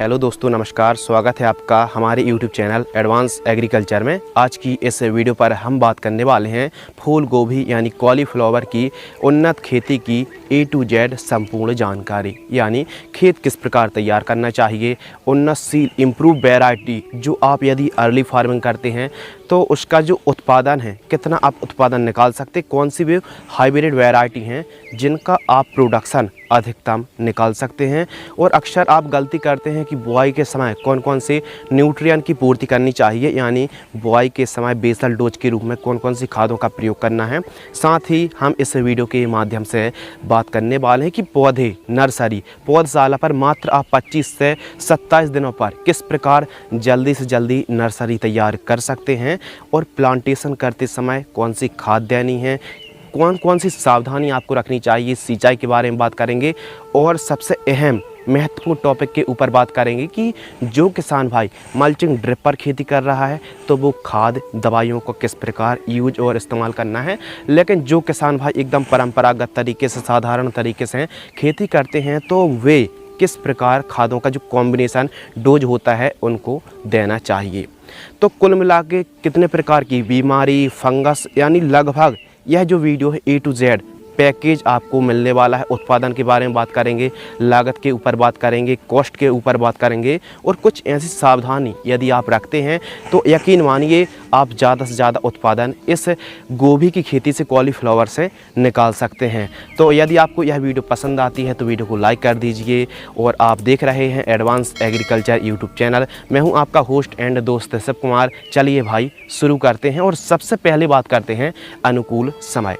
Hello दोस्तों, नमस्कार। स्वागत है आपका हमारे YouTube चैनल एडवांस एग्रीकल्चर में। आज की इस वीडियो पर हम बात करने वाले हैं फूल गोभी यानी कॉलीफ्लावर की उन्नत खेती की A to Z संपूर्ण जानकारी, यानी खेत किस प्रकार तैयार करना चाहिए, उन्नतशील इम्प्रूव वैरायटी जो आप यदि अर्ली फार्मिंग करते हैं तो उसका जो उत्पादन है कितना आप उत्पादन निकाल सकते, कौन सी भी हाइब्रिड वैरायटी हैं जिनका आप प्रोडक्शन अधिकतम निकाल सकते हैं। और अक्सर आप गलती करते हैं कि बुआई के समय कौन कौन से न्यूट्रिएंट की पूर्ति करनी चाहिए, यानी बुआई के समय बेसल डोज के रूप में कौन कौन सी खादों का प्रयोग करना है। साथ ही हम इस वीडियो के माध्यम से बात करने वाले हैं कि पौधे नर्सरी पौधशाला पर मात्र आप 25 से 27 दिनों पर किस प्रकार जल्दी से जल्दी नर्सरी तैयार कर सकते हैं और प्लांटेशन करते समय कौन सी खाद देनी है, कौन कौन सी सावधानी आपको रखनी चाहिए, सिंचाई के बारे में बात करेंगे। और सबसे अहम महत्वपूर्ण टॉपिक के ऊपर बात करेंगे कि जो किसान भाई मल्चिंग ड्रिप पर खेती कर रहा है तो वो खाद दवाइयों को किस प्रकार यूज और इस्तेमाल करना है। लेकिन जो किसान भाई एकदम परंपरागत तरीके से साधारण तरीके से खेती करते हैं तो वे किस प्रकार खादों का जो कॉम्बिनेशन डोज होता है उनको देना चाहिए। तो कुल मिला के कितने प्रकार की बीमारी, फंगस, यानी लगभग यह जो वीडियो है A to Z पैकेज आपको मिलने वाला है। उत्पादन के बारे में बात करेंगे, लागत के ऊपर बात करेंगे, कॉस्ट के ऊपर बात करेंगे और कुछ ऐसी सावधानी यदि आप रखते हैं तो यकीन मानिए आप ज़्यादा से ज़्यादा उत्पादन इस गोभी की खेती से, कॉलीफ्लावर से निकाल सकते हैं। तो यदि आपको यह वीडियो पसंद आती है तो वीडियो को लाइक कर दीजिए। और आप देख रहे हैं एडवांस एग्रीकल्चर यूट्यूब चैनल। मैं हूं आपका होस्ट एंड दोस्त शिव कुमार। चलिए भाई शुरू करते हैं और सबसे पहले बात करते हैं अनुकूल समय।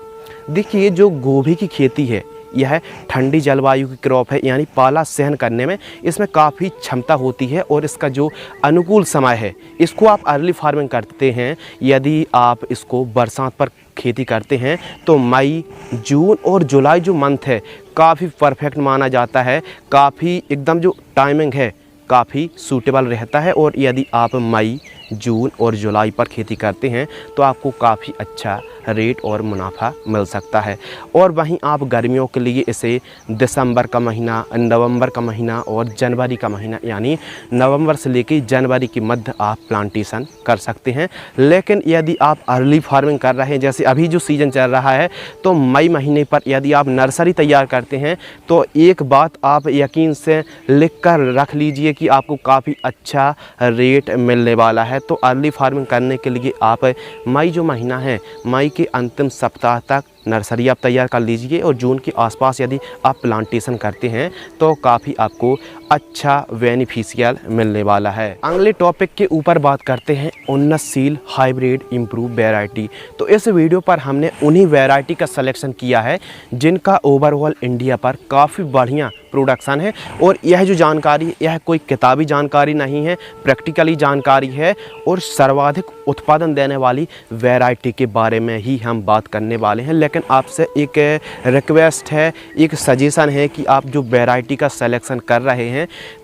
देखिए, जो गोभी की खेती है यह ठंडी जलवायु की क्रॉप है, यानी पाला सहन करने में इसमें काफ़ी क्षमता होती है। और इसका जो अनुकूल समय है, इसको आप अर्ली फार्मिंग करते हैं, यदि आप इसको बरसात पर खेती करते हैं तो मई, जून और जुलाई जो मंथ है काफ़ी परफेक्ट माना जाता है। काफ़ी एकदम जो टाइमिंग है काफ़ी सूटेबल रहता है। और यदि आप मई, जून और जुलाई पर खेती करते हैं तो आपको काफ़ी अच्छा रेट और मुनाफा मिल सकता है। और वहीं आप गर्मियों के लिए इसे दिसंबर का महीना, नवंबर का महीना और जनवरी का महीना, यानी नवंबर से लेकर जनवरी के मध्य आप प्लांटेशन कर सकते हैं। लेकिन यदि आप अर्ली फार्मिंग कर रहे हैं, जैसे अभी जो सीज़न चल रहा है, तो मई महीने पर यदि आप नर्सरी तैयार करते हैं तो एक बात आप यकीन से लिख कर रख लीजिए कि आपको काफ़ी अच्छा रेट मिलने वाला है। तो अर्ली फार्मिंग करने के लिए आप मई जो महीना है, मई के अंतिम सप्ताह तक नर्सरी आप तैयार कर लीजिए। और जून के आसपास यदि आप प्लांटेशन करते हैं तो काफ़ी आपको अच्छा बेनिफिशियल मिलने वाला है। अगले टॉपिक के ऊपर बात करते हैं उन्नतशील हाइब्रिड इम्प्रूव वैरायटी। तो इस वीडियो पर हमने उन्हीं वैरायटी का सिलेक्शन किया है जिनका ओवरऑल इंडिया पर काफ़ी बढ़िया प्रोडक्शन है। और यह जो जानकारी, यह कोई किताबी जानकारी नहीं है, प्रैक्टिकली जानकारी है। और सर्वाधिक उत्पादन देने वाली वैरायटी के बारे में ही हम बात करने वाले हैं। लेकिन आपसे एक रिक्वेस्ट है, एक सजेशन है कि आप जो वैरायटी का सिलेक्शन कर रहे हैं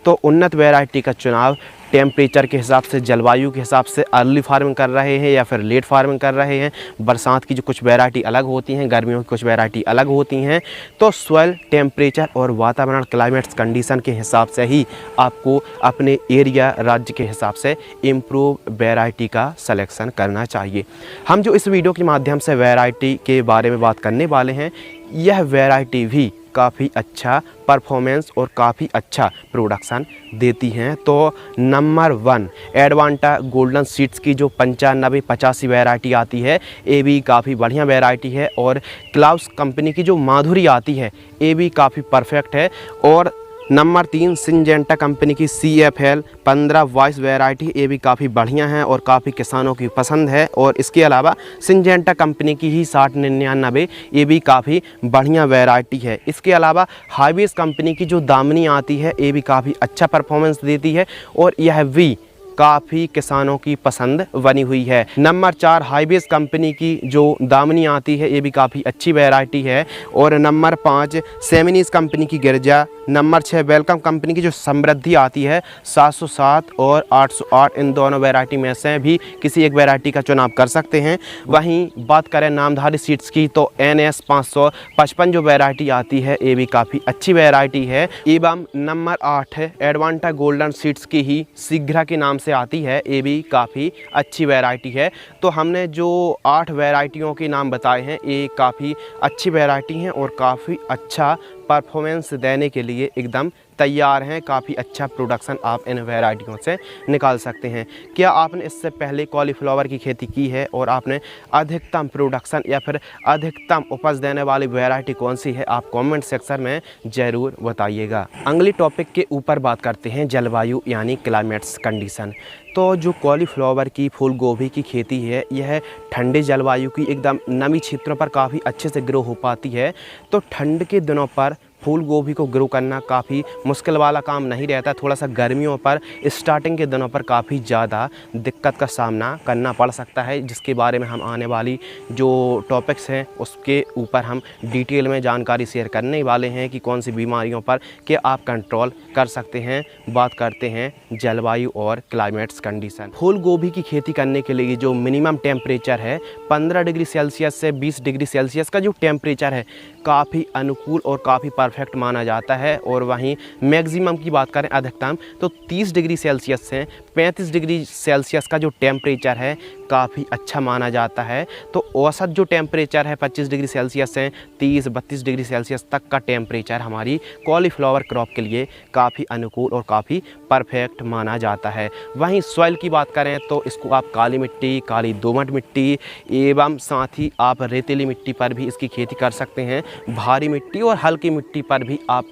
तो उन्नत वैरायटी का चुनाव टेम्परेचर के हिसाब से, जलवायु के हिसाब से अर्ली फार्मिंग कर रहे हैं या फिर लेट फार्मिंग कर रहे हैं। बरसात की जो कुछ वैरायटी अलग होती हैं, गर्मियों की कुछ वैरायटी अलग होती हैं। तो सॉइल टेम्परेचर और वातावरण क्लाइमेट्स कंडीशन के हिसाब से ही आपको अपने एरिया, राज्य के हिसाब से इम्प्रूव वैरायटी का सिलेक्शन करना चाहिए। हम जो इस वीडियो के माध्यम से वैरायटी के बारे में बात करने वाले हैं, यह वैरायटी भी काफ़ी अच्छा परफॉर्मेंस और काफ़ी अच्छा प्रोडक्शन देती हैं। तो नंबर 1 एडवांटा गोल्डन सीड्स की जो 95-85 वैरायटी आती है, ये भी काफ़ी बढ़िया वैरायटी है। और क्लाउस कंपनी की जो माधुरी आती है, ये भी काफ़ी परफेक्ट है। और नंबर 3 सिंजेंटा कंपनी की CFL 1522 वैरायटी, ये भी काफ़ी बढ़िया है और काफ़ी किसानों की पसंद है। और इसके अलावा सिंजेंटा कंपनी की ही 6099, ये भी काफ़ी बढ़िया वैरायटी है। इसके अलावा हाईवेज कंपनी की जो दामनी आती है, ये भी काफ़ी अच्छा परफॉर्मेंस देती है। और यह भी काफ़ी किसानों की पसंद बनी हुई है। नंबर 4 हाईवेज कंपनी की जो दामनी आती है, ये भी काफ़ी अच्छी वैरायटी है। और नंबर 5 सेमिनीज कंपनी की गिरजा। नंबर 6 वेलकम कंपनी की जो समृद्धि आती है 707 और 808, इन दोनों वैरायटी में से भी किसी एक वैरायटी का चुनाव कर सकते हैं। वहीं बात करें नामधारी सीड्स की तो NS 555 जो वैरायटी आती है ये भी काफ़ी अच्छी वैरायटी है। एवं नंबर 8 है एडवांटा गोल्डन सीड्स की ही शीघ्र के नाम से आती है, ये भी काफ़ी अच्छी वैरायटी है। तो हमने जो 8 वैरायटियों के नाम बताए हैं ये काफ़ी अच्छी वैरायटी हैं और काफ़ी अच्छा परफॉर्मेंस देने के लिए एकदम तैयार हैं। काफ़ी अच्छा प्रोडक्शन आप इन वैरायटियों से निकाल सकते हैं। क्या आपने इससे पहले कॉलीफ्लावर की खेती की है और आपने अधिकतम प्रोडक्शन या फिर अधिकतम उपज देने वाली वैरायटी कौन सी है, आप कमेंट सेक्शन में ज़रूर बताइएगा। अगली टॉपिक के ऊपर बात करते हैं जलवायु यानी क्लाइमेट्स कंडीशन। तो जो कॉलीफ्लावर की फूल गोभी की खेती है यह ठंडे जलवायु की एकदम नमी क्षेत्रों पर काफ़ी अच्छे से ग्रो हो पाती है। तो ठंड के दिनों पर फूल गोभी को ग्रो करना काफ़ी मुश्किल वाला काम नहीं रहता। थोड़ा सा गर्मियों पर स्टार्टिंग के दिनों पर काफ़ी ज़्यादा दिक्कत का सामना करना पड़ सकता है, जिसके बारे में हम आने वाली जो टॉपिक्स हैं उसके ऊपर हम डिटेल में जानकारी शेयर करने वाले हैं कि कौन सी बीमारियों पर क्या आप कंट्रोल कर सकते हैं। बात करते हैं जलवायु और क्लाइमेट्स कंडीशन। फूल गोभी की खेती करने के लिए जो मिनिमम टेम्परेचर है 15 डिग्री सेल्सियस से 20 डिग्री सेल्सियस का जो टेम्परेचर है काफ़ी अनुकूल और काफ़ी परफेक्ट माना जाता है। और वहीं मैक्सिमम की बात करें अधिकतम तो 30 डिग्री सेल्सियस से 35 डिग्री सेल्सियस का जो टेम्परेचर है काफ़ी अच्छा माना जाता है। तो औसत जो टेम्परेचर है 25 डिग्री सेल्सियस से 30-32 डिग्री सेल्सियस तक का टेम्परेचर हमारी कॉलीफ्लावर क्रॉप के लिए काफ़ी अनुकूल और काफ़ी परफेक्ट माना जाता है। वहीं सॉइल की बात करें तो इसको आप काली मिट्टी, काली दोमट मिट्टी एवं साथ ही आप रेतीली मिट्टी पर भी इसकी खेती कर सकते हैं। भारी मिट्टी और हल्की मिट्टी पर भी आप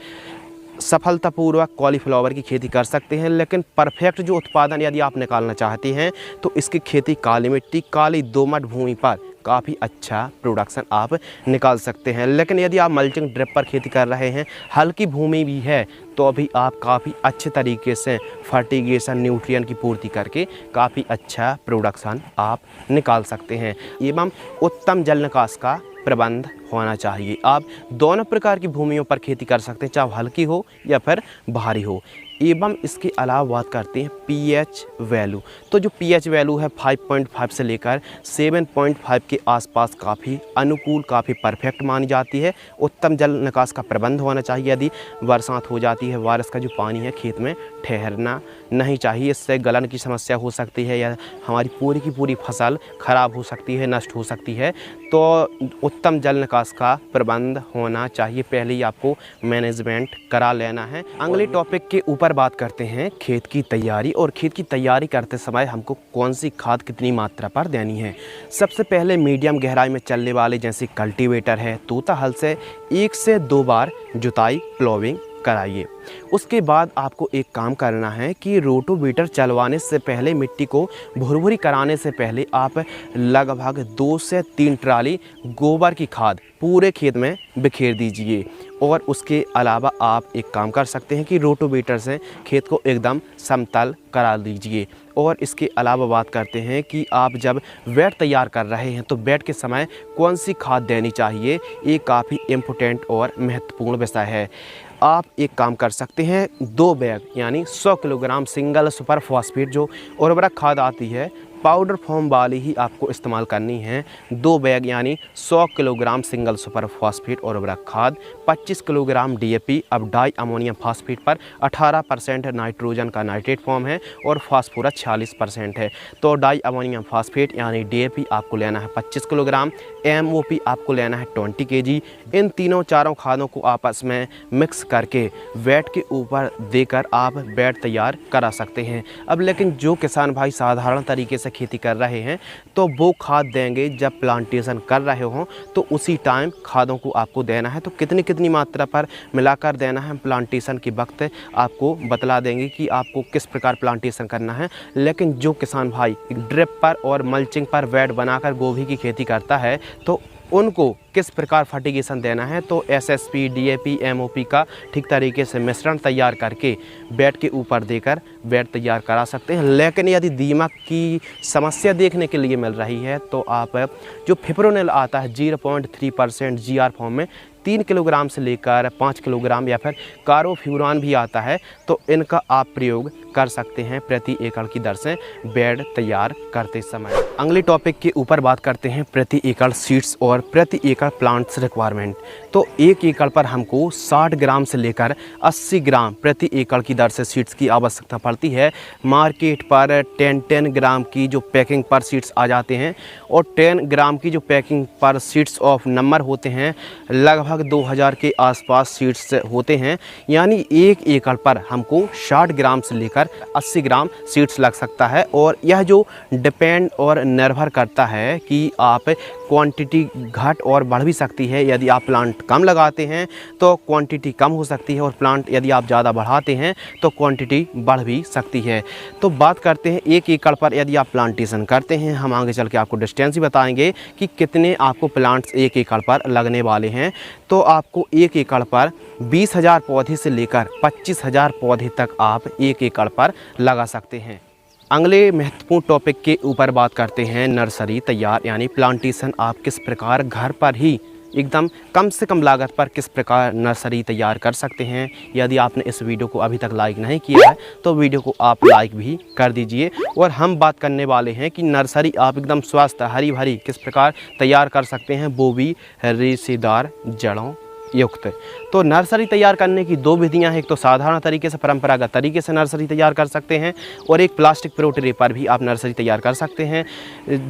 सफलतापूर्वक कॉलीफ्लावर की खेती कर सकते हैं। लेकिन परफेक्ट जो उत्पादन यदि आप निकालना चाहते हैं तो इसकी खेती काली मिट्टी, काली दोमट भूमि पर काफ़ी अच्छा प्रोडक्शन आप निकाल सकते हैं। लेकिन यदि आप मल्चिंग ड्रिप पर खेती कर रहे हैं, हल्की भूमि भी है, तो भी आप काफ़ी अच्छे तरीके से फर्टिगेशन न्यूट्रिएंट की पूर्ति करके काफ़ी अच्छा प्रोडक्शन आप निकाल सकते हैं। एवं उत्तम जल निकास का प्रबंध होना चाहिए। आप दोनों प्रकार की भूमियों पर खेती कर सकते हैं, चाहे हल्की हो या फिर भारी हो। एवं इसके अलावा बात करते हैं पीएच वैल्यू। तो जो पीएच वैल्यू है 5.5 से लेकर 7.5 के आसपास काफ़ी अनुकूल, काफ़ी परफेक्ट मानी जाती है। उत्तम जल निकास का प्रबंध होना चाहिए। यदि बरसात हो जाती है, बारिश का जो पानी है खेत में ठहरना नहीं चाहिए, इससे गलन की समस्या हो सकती है या हमारी पूरी की पूरी फसल खराब हो सकती है, नष्ट हो सकती है। तो उत्तम जल निकास का प्रबंध होना चाहिए, पहले ही आपको मैनेजमेंट करा लेना है। अगले टॉपिक के ऊपर बात करते हैं खेत की तैयारी। और खेत की तैयारी करते समय हमको कौन सी खाद कितनी मात्रा पर देनी है। सबसे पहले मीडियम गहराई में चलने वाले जैसे कल्टीवेटर है, तोता हल से 1 से 2 बार जुताई प्लोविंग कराइए। उसके बाद आपको एक काम करना है कि रोटोवेटर चलवाने से पहले, मिट्टी को भुरभुरी कराने से पहले आप लगभग 2 से 3 ट्राली गोबर की खाद पूरे खेत में बिखेर दीजिए। और उसके अलावा आप एक काम कर सकते हैं कि रोटोवेटर से खेत को एकदम समतल करा दीजिए। और इसके अलावा बात करते हैं कि आप जब बेड तैयार कर रहे हैं तो बेड के समय कौन सी खाद देनी चाहिए, ये काफ़ी इम्पोर्टेंट और महत्वपूर्ण विषय है। आप एक काम कर सकते हैं, 2 बैग यानी 100 किलोग्राम सिंगल सुपर फॉस्फेट जो उर्वरक खाद आती है पाउडर फॉर्म वाली ही आपको इस्तेमाल करनी है। 2 बैग यानी 100 किलोग्राम सिंगल सुपर फॉस्फेट उर्वरक खाद, 25 किलोग्राम DAP। अब डाई अमोनियम फॉस्फेट पर 18% नाइट्रोजन का नाइट्रेट फॉर्म है और फास्फोरस 46% है। तो डाई अमोनियम फॉस्फेट यानी DAP आपको लेना है 25 किलोग्राम, MOP आपको लेना है 20 kg। इन तीनों चारों खादों को आपस में मिक्स करके बेड के ऊपर देकर आप बेड तैयार करा सकते हैं। अब लेकिन जो किसान भाई साधारण तरीके से खेती कर रहे हैं तो वो खाद देंगे जब प्लांटेशन कर रहे हों, तो उसी टाइम खादों को आपको देना है। तो कितनी कितनी मात्रा पर मिलाकर देना है, प्लांटेशन के वक्त आपको बतला देंगे कि आपको किस प्रकार प्लांटेशन करना है। लेकिन जो किसान भाई ड्रिप पर और मल्चिंग पर बेड बनाकर गोभी की खेती करता है तो उनको किस प्रकार फर्टिगेशन देना है। तो एसएसपी, डीएपी, एमओपी का ठीक तरीके से मिश्रण तैयार करके बेड के ऊपर देकर बेड तैयार करा सकते हैं। लेकिन यदि दीमक की समस्या देखने के लिए मिल रही है तो आप जो फिप्रोनिल आता है 0.3% जीआर फॉर्म में 3 किलोग्राम से लेकर 5 किलोग्राम, या फिर कार्बोफ्यूरान भी आता है, तो इनका आप प्रयोग कर सकते हैं प्रति एकड़ की दर से बेड तैयार करते समय। अगले टॉपिक के ऊपर बात करते हैं प्रति एकड़ सीड्स और प्रति एकड़ प्लांट्स रिक्वायरमेंट। तो 1 एकड़ पर हमको 60 ग्राम से लेकर 80 ग्राम प्रति एकड़ की दर से सीड्स की आवश्यकता पड़ती है। मार्केट पर 10 ग्राम की जो पैकिंग पर सीड्स आ जाते हैं और 10 ग्राम की जो पैकिंग पर सीड्स ऑफ नंबर होते हैं लगभग 2000 के आसपास सीड्स होते हैं। यानी 1 एकड़ पर हमको 60 ग्राम से लेकर 80 ग्राम सीड्स लग सकता है। और यह जो डिपेंड और निर्भर करता है कि आप क्वांटिटी घट और बढ़ भी सकती है। यदि आप प्लांट कम लगाते हैं तो क्वांटिटी कम हो सकती है, और प्लांट यदि आप ज़्यादा बढ़ाते हैं तो क्वांटिटी बढ़ भी सकती है। तो बात करते हैं 1 एकड़ पर यदि आप प्लांटेशन करते हैं, हम आगे चल के आपको डिस्टेंस ही बताएंगे कि कितने आपको प्लांट्स 1 एकड़ पर लगने वाले हैं। तो आपको 1 एकड़ पर 20,000 पौधे से लेकर 25,000 पौधे तक आप 1 एकड़ पर लगा सकते हैं। अगले महत्वपूर्ण टॉपिक के ऊपर बात करते हैं नर्सरी तैयार, यानी प्लांटेशन आप किस प्रकार घर पर ही एकदम कम से कम लागत पर किस प्रकार नर्सरी तैयार कर सकते हैं। यदि आपने इस वीडियो को अभी तक लाइक नहीं किया है तो वीडियो को आप लाइक भी कर दीजिए। और हम बात करने वाले हैं कि नर्सरी आप एकदम स्वस्थ हरी भरी किस प्रकार तैयार कर सकते हैं, वो भी रेशेदार जड़ों युक्त। तो नर्सरी तैयार करने की 2 विधियां हैं। एक तो साधारण तरीके से परंपरागत तरीके से नर्सरी तैयार कर सकते हैं, और एक प्लास्टिक प्रो ट्रे पर भी आप नर्सरी तैयार कर सकते हैं।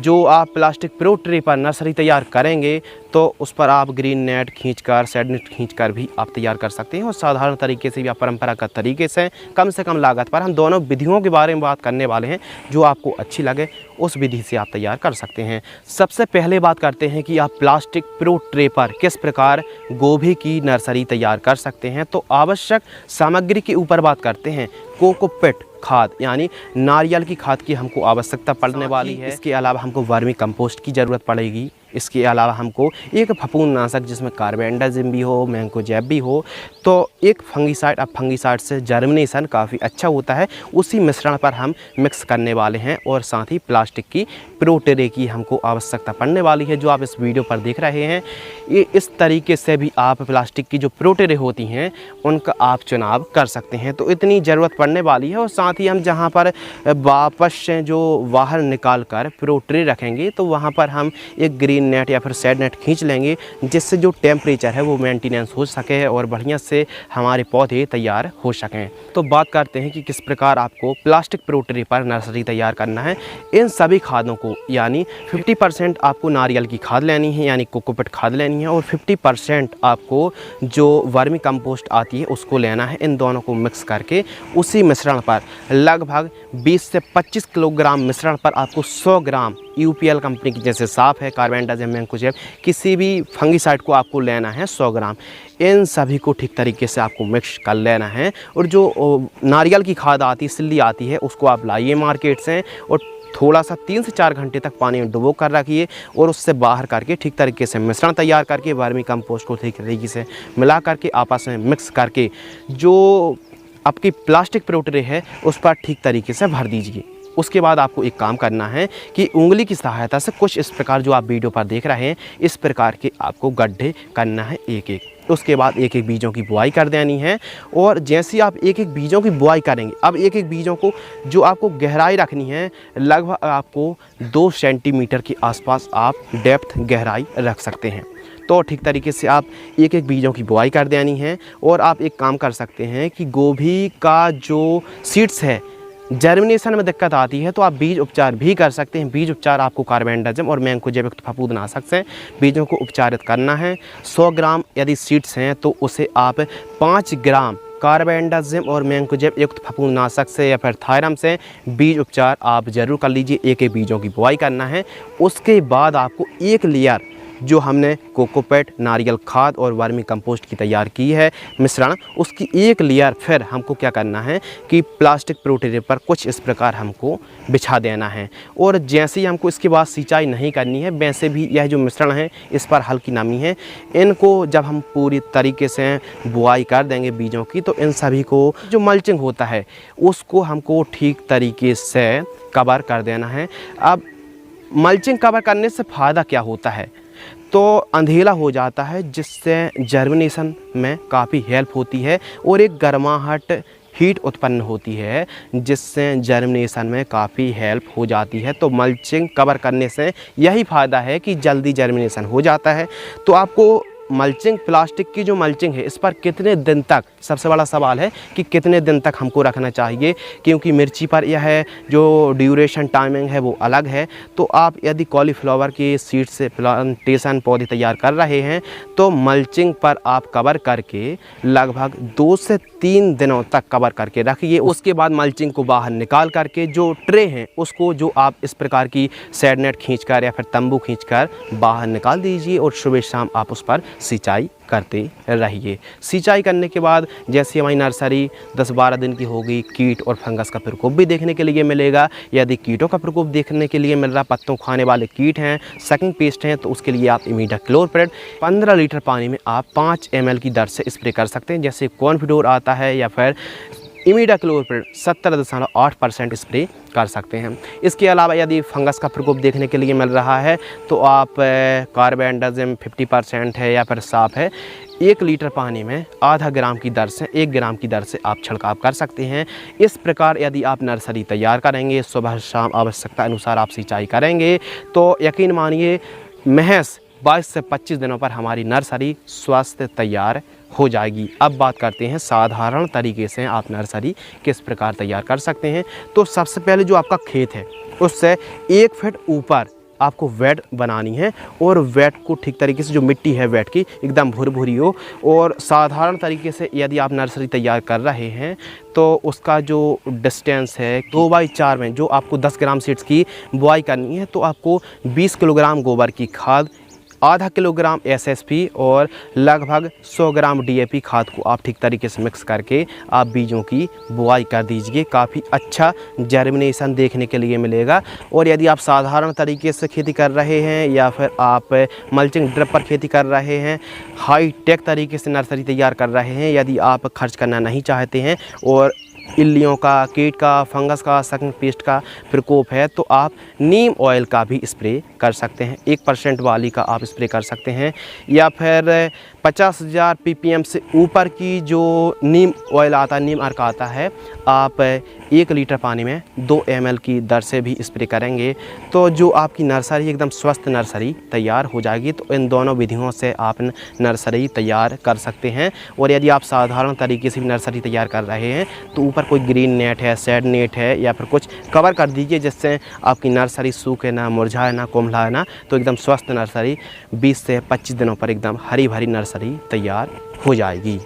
जो आप प्लास्टिक प्रो ट्रे पर नर्सरी तैयार करेंगे तो उस पर आप ग्रीन नेट खींचकर, शेड नेट खींचकर भी आप तैयार कर सकते हैं। और साधारण तरीके से भी आप परंपरागत तरीके से कम लागत पर, हम दोनों विधियों के बारे में बात करने वाले हैं। जो आपको अच्छी लगे उस विधि से आप तैयार कर सकते हैं। सबसे पहले बात करते हैं कि आप प्लास्टिक प्रो ट्रे पर किस प्रकार गोभी की नर्सरी तैयार कर सकते हैं। तो आवश्यक सामग्री के ऊपर बात करते हैं। कोकोपीट खाद यानी नारियल की खाद की हमको आवश्यकता पड़ने वाली है। इसके अलावा हमको वर्मी कंपोस्ट की ज़रूरत पड़ेगी। इसके अलावा हमको एक फफूंदनाशक जिसमें कार्बेंडाजिम भी हो, मैंकोजेब भी हो, तो एक फंगीसाइड। अब फंगीसाइड से जर्मिनेशन काफ़ी अच्छा होता है, उसी मिश्रण पर हम मिक्स करने वाले हैं। और साथ ही प्लास्टिक की प्रो ट्रे की हमको आवश्यकता पड़ने वाली है, जो आप इस वीडियो पर देख रहे हैं। ये इस तरीके से भी आप प्लास्टिक की जो प्रो ट्रे होती हैं उनका आप चुनाव कर सकते हैं। तो इतनी ज़रूरत पड़ने वाली है। और साथ ही हम जहाँ पर वापस से जो बाहर निकाल कर प्रो ट्रे रखेंगे तो वहाँ पर हम एक ग्रीन नेट या फिर शेड नेट खींच लेंगे, जिससे जो टेम्परेचर है वो मेंटेनेंस हो सके और बढ़िया से हमारे पौधे तैयार हो सकें। तो बात करते हैं कि किस प्रकार आपको प्लास्टिक प्रो ट्रे पर नर्सरी तैयार करना है। इन सभी खादों को यानी 50% आपको नारियल की खाद लेनी है, यानी कोकोपीट खाद लेनी है, और 50% आपको जो वर्मी कंपोस्ट आती है उसको लेना है। इन दोनों को मिक्स करके उसी मिश्रण पर लगभग 20 से 25 किलोग्राम मिश्रण पर आपको 100 ग्राम यूपीएल कंपनी की जैसे साफ है, कार्बेंडाजिम, मैंकोजेब, किसी भी फंगीसाइड को आपको लेना है 100 ग्राम। इन सभी को ठीक तरीके से आपको मिक्स कर लेना है। और जो नारियल की खाद आती है, सिल्ली आती है, उसको आप लाइए मार्केट से और थोड़ा सा 3 से 4 घंटे तक पानी में डुबो कर रखिए और उससे बाहर करके ठीक तरीके से मिश्रण तैयार करके वर्मी कंपोस्ट को ठीक तरीके से मिला करके आपस में मिक्स करके जो आपकी प्लास्टिक प्रो ट्रे है उस पर ठीक तरीके से भर दीजिए। उसके बाद आपको एक काम करना है कि उंगली की सहायता से कुछ इस प्रकार जो आप वीडियो पर देख रहे हैं इस प्रकार के आपको गड्ढे करना है एक एक। उसके बाद एक एक बीजों की बुआई कर देनी है। और जैसे आप एक एक बीजों की बुआई करेंगे, अब एक एक बीजों को जो आपको गहराई रखनी है लगभग आपको 2 सेंटीमीटर के आसपास आप डेप्थ गहराई रख सकते हैं। तो ठीक तरीके से आप एक एक बीजों की बुआई कर देनी है। और आप एक काम कर सकते हैं कि गोभी का जो सीड्स है जर्मिनेशन में दिक्कत आती है तो आप बीज उपचार भी कर सकते हैं। बीज उपचार आपको कार्बेंडाजिम और मैंकोजेब फफूंदनाशक से बीजों को उपचारित करना है। 100 ग्राम यदि सीड्स हैं तो उसे आप 5 ग्राम कार्बेंडाजिम और मैंकोजेब युक्त फफूंदनाशक से या फिर थायरम से बीज उपचार आप ज़रूर कर लीजिए। एक एक बीजों की बुआई करना है। उसके बाद आपको एक लेयर जो हमने कोकोपीट, नारियल खाद और वर्मी कंपोस्ट की तैयार की है मिश्रण, उसकी एक लेयर फिर हमको क्या करना है कि प्लास्टिक प्रोटेटर पर कुछ इस प्रकार हमको बिछा देना है। और जैसे ही हमको इसके बाद सिंचाई नहीं करनी है, वैसे भी यह जो मिश्रण है इस पर हल्की नमी है, इनको जब हम पूरी तरीके से बुआई कर देंगे बीजों की, तो इन सभी को जो मल्चिंग होता है उसको हमको ठीक तरीके से कवर कर देना है। अब मल्चिंग कवर करने से फ़ायदा क्या होता है, तो अंधेला हो जाता है, जिससे जर्मिनेशन में काफ़ी हेल्प होती है और एक गर्माहट हीट उत्पन्न होती है, जिससे जर्मिनेशन में काफ़ी हेल्प हो जाती है। तो मल्चिंग कवर करने से यही फ़ायदा है कि जल्दी जर्मिनेशन हो जाता है। तो आपको मल्चिंग, प्लास्टिक की जो मल्चिंग है, इस पर कितने दिन तक, सबसे बड़ा सवाल है कि कितने दिन तक हमको रखना चाहिए, क्योंकि मिर्ची पर यह जो ड्यूरेशन टाइमिंग है वो अलग है। तो आप यदि कॉलीफ्लावर के सीड से प्लांटेशन पौधे तैयार कर रहे हैं, तो मल्चिंग पर आप कवर करके लगभग 2 से 3 दिनों तक कवर करके रखिए। उसके बाद मल्चिंग को बाहर निकाल करके जो ट्रे हैं उसको, जो आप इस प्रकार की शेड नेट खींचकर या फिर तंबू खींचकर बाहर निकाल दीजिए और सुबह शाम आप उस पर सिंचाई करते रहिए। सिंचाई करने के बाद जैसे हमारी नर्सरी 10-12 दिन की होगी, कीट और फंगस का प्रकोप भी देखने के लिए मिलेगा। यदि कीटों का प्रकोप देखने के लिए मिल रहा, पत्तों खाने वाले कीट हैं, सकिंग पेस्ट हैं, तो उसके लिए आप इमिडाक्लोप्रिड 15 लीटर पानी में आप 5 ml की दर से स्प्रे कर सकते हैं। जैसे कॉन्फिडोर आता है या फिर इमिडाक्लोप्रिड 70.8% स्प्रे कर सकते हैं। इसके अलावा यदि फंगस का प्रकोप देखने के लिए मिल रहा है, तो आप कार्बेंडाजिम 50% है या फिर साफ है, 1 लीटर पानी में आधा ग्राम की दर से 1 ग्राम की दर से आप छिड़काव कर सकते हैं। इस प्रकार यदि आप नर्सरी तैयार करेंगे, सुबह शाम आवश्यकता अनुसार आप सिंचाई करेंगे, तो यकीन मानिए महज 22 से 25 दिनों पर हमारी नर्सरी स्वस्थ तैयार हो जाएगी। अब बात करते हैं साधारण तरीके से आप नर्सरी किस प्रकार तैयार कर सकते हैं। तो सबसे पहले जो आपका खेत है उससे 1 फीट ऊपर आपको वेट बनानी है, और वेट को ठीक तरीके से, जो मिट्टी है वेट की एकदम भुरभुरी हो। और साधारण तरीके से यदि आप नर्सरी तैयार कर रहे हैं, तो उसका जो डिस्टेंस है 2x4 में जो आपको 10 ग्राम सीड्स की बुआई करनी है, तो आपको 20 किलोग्राम गोबर की खाद, आधा किलोग्राम SSP और लगभग 100 ग्राम DAP खाद को आप ठीक तरीके से मिक्स करके आप बीजों की बुआई कर दीजिए। काफ़ी अच्छा जर्मिनेशन देखने के लिए मिलेगा। और यदि आप साधारण तरीके से खेती कर रहे हैं या फिर आप मल्चिंग ड्रिप पर खेती कर रहे हैं, हाई टेक तरीके से नर्सरी तैयार कर रहे हैं, यदि आप खर्च करना नहीं चाहते हैं और इल्लियों का, कीट का, फंगस का, सकिंग पेस्ट का प्रकोप है, तो आप नीम ऑयल का भी स्प्रे कर सकते हैं। 1% वाली का आप स्प्रे कर सकते हैं, या फिर 50,000 ppm से ऊपर की जो नीम ऑयल आता है, नीम अर्क आता है, आप 1 लीटर पानी में 2 ml की दर से भी स्प्रे करेंगे, तो जो आपकी नर्सरी एकदम स्वस्थ नर्सरी तैयार हो जाएगी। तो इन दोनों विधियों से आप नर्सरी तैयार कर सकते हैं। और यदि आप साधारण तरीके से भी नर्सरी तैयार कर रहे हैं, तो ऊपर कोई ग्रीन नेट है, शेड नेट है, या फिर कुछ कवर कर दीजिए, जिससे आपकी नर्सरी सूखे ना, मुरझाए ना, कुम्हलाए ना। तो एकदम स्वस्थ नर्सरी 20 से 25 दिनों पर एकदम हरी भरी नर्सरी तैयार हो जाएगी।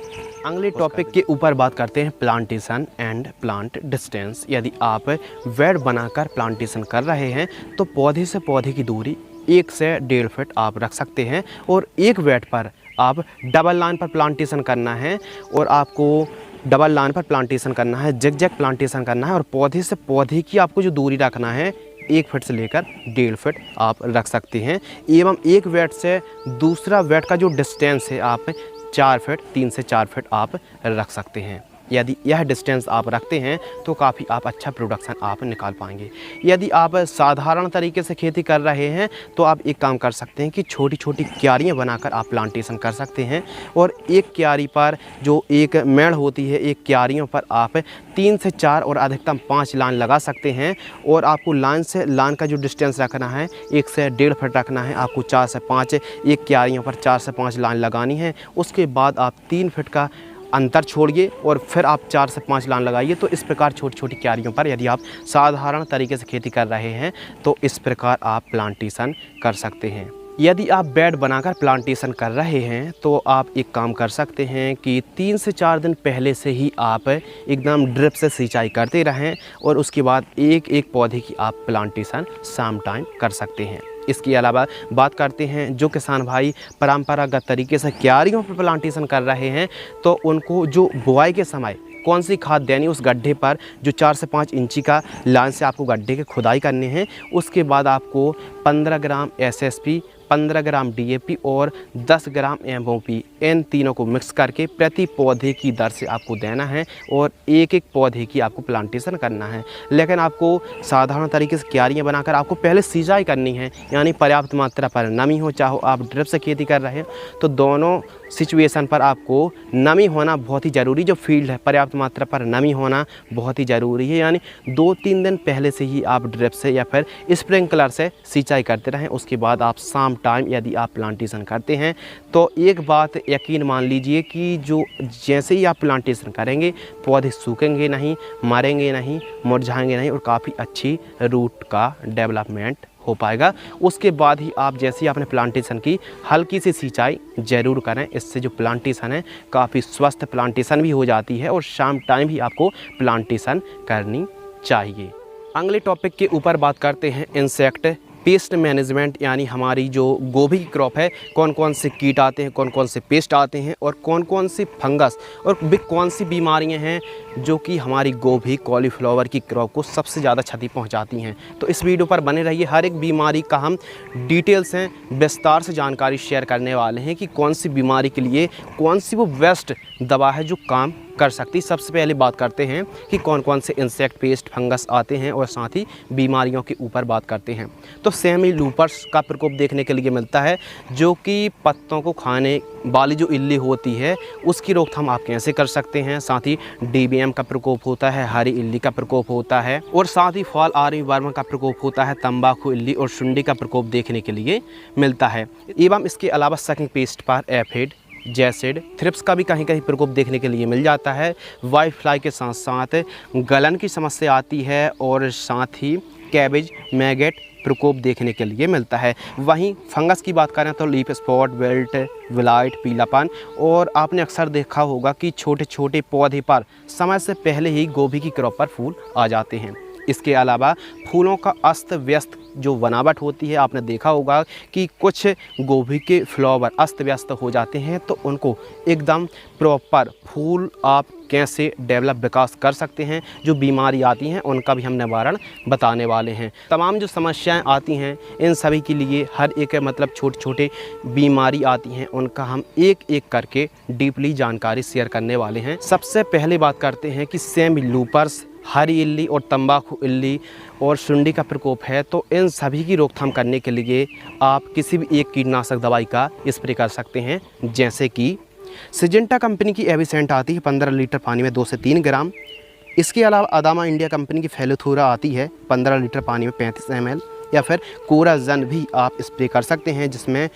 अगले टॉपिक के ऊपर बात करते हैं प्लांटेशन एंड प्लांट डिस्टेंस। यदि आप वेड बनाकर प्लांटेशन कर रहे हैं, तो पौधे से पौधे की दूरी 1 से 1.5 फीट आप रख सकते हैं। और एक वेड पर आप डबल लाइन पर प्लांटेशन करना है, और आपको डबल लाइन पर प्लांटेशन करना है, जिगजैग प्लांटेशन करना है। और पौधे से पौधे की आपको जो दूरी रखना है 1 फीट से लेकर 1.5 फीट आप रख सकते हैं। एवं एक वेड से दूसरा वेड का जो डिस्टेंस है आप 4 फीट, 3 से 4 फीट आप रख सकते हैं। यदि यह डिस्टेंस आप रखते हैं, तो काफ़ी आप अच्छा प्रोडक्शन आप निकाल पाएंगे। यदि आप साधारण तरीके से खेती कर रहे हैं, तो आप एक काम कर सकते हैं कि छोटी छोटी क्यारियाँ बनाकर आप प्लांटेशन कर सकते हैं। और एक क्यारी पर जो एक मेड़ होती है, एक क्यारियों पर आप 3 से 4 और अधिकतम 5 लाइन लगा सकते हैं। और आपको लाइन से लाइन का जो डिस्टेंस रखना है 1 से 1.5 फीट रखना है। आपको 4 से 5 एक क्यारियों पर 4 से 5 लाइन लगानी है। उसके बाद आप 3 फीट का अंतर छोड़िए और फिर आप 4 से 5 लाइन लगाइए। तो इस प्रकार छोटी छोटी क्यारियों पर यदि आप साधारण तरीके से खेती कर रहे हैं, तो इस प्रकार आप प्लांटेशन कर सकते हैं। यदि आप बेड बनाकर प्लांटेशन कर रहे हैं, तो आप एक काम कर सकते हैं कि 3 से 4 दिन पहले से ही आप एकदम ड्रिप से सिंचाई करते रहें, और उसके बाद एक एक पौधे की आप प्लांटेशन शाम टाइम कर सकते हैं। इसके अलावा बात करते हैं जो किसान भाई परंपरागत तरीके से क्यारियों पर प्लांटेशन कर रहे हैं, तो उनको जो बुआई के समय कौन सी खाद देनी, उस गड्ढे पर जो 4 से 5 इंची का लाइन से आपको गड्ढे के खुदाई करने हैं। उसके बाद आपको 15 ग्राम SSP, 15 ग्राम DAP और 10 ग्राम MOP, इन तीनों को मिक्स करके प्रति पौधे की दर से आपको देना है और एक एक पौधे की आपको प्लांटेशन करना है। लेकिन आपको साधारण तरीके से क्यारियाँ बनाकर आपको पहले सिंचाई करनी है, यानी पर्याप्त मात्रा पर नमी हो, चाहो आप ड्रिप से खेती कर रहे हैं तो दोनों सिचुएशन पर आपको नमी होना बहुत ही ज़रूरी, जो फील्ड है पर्याप्त मात्रा पर नमी होना बहुत ही ज़रूरी है। यानी 2-3 दिन पहले से ही आप ड्रिप से या फिर स्प्रिंकलर से सिंचाई करते रहें। उसके बाद आप शाम टाइम यदि आप प्लांटेशन करते हैं तो एक बात यकीन मान लीजिए कि जो जैसे ही आप प्लांटेशन करेंगे पौधे सूखेंगे नहीं, मरेंगे नहीं, मुरझाएंगे नहीं और काफ़ी अच्छी रूट का डेवलपमेंट हो पाएगा। उसके बाद ही आप जैसे ही आपने प्लांटेशन की हल्की सी सिंचाई ज़रूर करें, इससे जो प्लांटेशन है काफ़ी स्वस्थ प्लांटेशन भी हो जाती है और शाम टाइम ही आपको प्लांटेशन करनी चाहिए। अगले टॉपिक के ऊपर बात करते हैं इंसेक्ट पेस्ट मैनेजमेंट, यानी हमारी जो गोभी की क्रॉप है कौन कौन से कीट आते हैं, कौन कौन से पेस्ट आते हैं और कौन कौन सी फंगस और कौन सी बीमारियां हैं जो कि हमारी गोभी कॉलीफ्लावर की क्रॉप को सबसे ज़्यादा क्षति पहुंचाती हैं। तो इस वीडियो पर बने रहिए, हर एक बीमारी का हम डिटेल्स हैं विस्तार से जानकारी शेयर करने वाले हैं कि कौन सी बीमारी के लिए कौन सी वो बेस्ट दवा है जो काम कर सकती। सबसे पहले बात करते हैं कि कौन कौन से इंसेक्ट पेस्ट फंगस आते हैं और साथ ही बीमारियों के ऊपर बात करते हैं। तो सेमी लूपर्स का प्रकोप देखने के लिए मिलता है, जो कि पत्तों को खाने वाली जो इल्ली होती है उसकी रोकथाम आप कैसे कर सकते हैं। साथ ही DBM का प्रकोप होता है, हरी इल्ली का प्रकोप होता है और साथ ही फॉल आर्मीवर्म का प्रकोप होता है, तंबाकू इल्ली और सुंडी का प्रकोप देखने के लिए मिलता है। एवं इसके अलावा सकिंग पेस्ट पर एफिड, जैसिड, थ्रिप्स का भी कहीं कहीं प्रकोप देखने के लिए मिल जाता है। वाइट फ्लाई के साथ साथ गलन की समस्या आती है और साथ ही कैबेज मैगेट प्रकोप देखने के लिए मिलता है। वहीं फंगस की बात करें तो लीफ स्पॉट, बेल्ट, विलाइट, पीलापन और आपने अक्सर देखा होगा कि छोटे छोटे पौधे पर समय से पहले ही गोभी की क्रॉप पर फूल आ जाते हैं। इसके अलावा फूलों का अस्त व्यस्त जो बनावट होती है, आपने देखा होगा कि कुछ गोभी के फ्लावर अस्त व्यस्त हो जाते हैं, तो उनको एकदम प्रॉपर फूल आप कैसे डेवलप विकास कर सकते हैं, जो बीमारी आती हैं उनका भी हम निवारण बताने वाले हैं। तमाम जो समस्याएं आती हैं इन सभी के लिए हर एक मतलब छोटे छोटे बीमारी आती हैं उनका हम एक एक करके डीपली जानकारी शेयर करने वाले हैं। सबसे पहले बात करते हैं कि सेमी लूपर्स, हरी इल्ली और तंबाकू इल्ली और सुंडी का प्रकोप है, तो इन सभी की रोकथाम करने के लिए आप किसी भी एक कीटनाशक दवाई का स्प्रे कर सकते हैं, जैसे कि सिजेंटा कंपनी की एविसेंट आती है 15 लीटर पानी में 2 से 3 ग्राम। इसके अलावा अदामा इंडिया कंपनी की फेलोथोरा आती है 15 लीटर पानी में 35 ml, या फिर कोराजन भी आप स्प्रे कर सकते हैं, जिसमें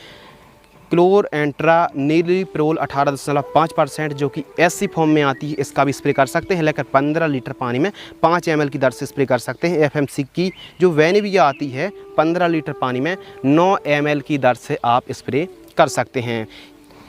क्लोर एंट्रा नीलिप्रोल 18.5% जो कि SC फॉर्म में आती है, इसका भी स्प्रे कर सकते हैं। लेकर 15 लीटर पानी में 5 ml की दर से स्प्रे कर सकते हैं। FMC की जो वेनेविया आती है 15 लीटर पानी में 9 ml की दर से आप स्प्रे कर सकते हैं।